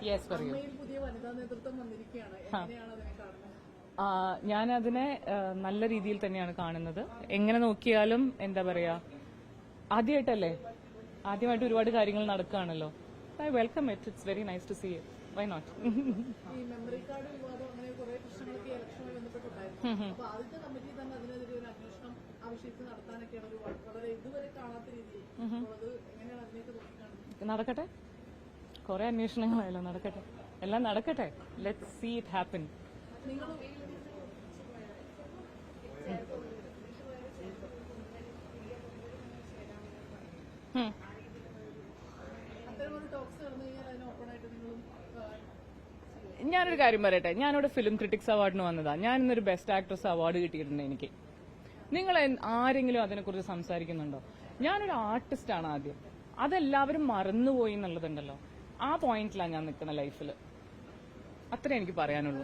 Yes പറയൂ. പുതിയ വനിതാ നേതൃത്വം വന്നിരിക്കുകയാണ്, എങ്ങനെയാണ് അതിനെ കാണുന്നത്? ഞാനതിനെ നല്ല രീതിയിൽ തന്നെയാണ് കാണുന്നത്. എങ്ങനെ നോക്കിയാലും എന്താ പറയാ, ആദ്യമായിട്ട് ഒരുപാട് കാര്യങ്ങൾ നടക്കുകയാണല്ലോ. I welcome it. It's very nice to see it. Why not? ഈ മെമ്മറി കാർഡ് വിവാദം അങ്ങനെ കുറെ പ്രശ്നങ്ങളൊക്കെ ഇലക്ഷനുമായി ബന്ധപ്പെട്ടുണ്ടായിരുന്നു. അപ്പൊ ആദ്യത്തെ കമ്മിറ്റി തന്നെ അതിനെതിരെ ഒരു അന്വേഷണം ആവശ്യത്തിന് നടത്താനൊക്കെയാണ് ഒരു വളരെ ഇതുവരെ കാണാത്ത രീതിയിൽ. അത് എങ്ങനെയാണ് അതിനൊക്കെ നോക്കിക്കാണുന്നത്? നടക്കട്ടെ, കുറെ അന്വേഷണങ്ങളായല്ലോ, നടക്കട്ടെ, എല്ലാം നടക്കട്ടെ. Let's see it happen. നിങ്ങൾ അത്തരമൊരു ടോക്സ് നടന്നു കഴിഞ്ഞാൽ അതിന് ഓപ്പണായിട്ട് നിങ്ങളും ഞാനൊരു കാര്യം പറയട്ടെ, ഞാനിവിടെ ഫിലിം ക്രിറ്റിക്സ് അവാർഡിന് വന്നതാ. ഞാൻ ഇന്നൊരു ബെസ്റ്റ് ആക്ട്രസ് അവാർഡ് കിട്ടിയിട്ടുണ്ട് എനിക്ക്. നിങ്ങൾ ആരെങ്കിലും അതിനെക്കുറിച്ച് സംസാരിക്കുന്നുണ്ടോ? ഞാനൊരു ആർട്ടിസ്റ്റാണ് ആദ്യം. അതെല്ലാവരും മറന്നുപോയി എന്നുള്ളതുണ്ടല്ലോ. ആ പോയിന്റിലാണ് ഞാൻ നിൽക്കുന്ന ലൈഫിൽ. അത്രേ എനിക്ക് പറയാനുള്ളൂ.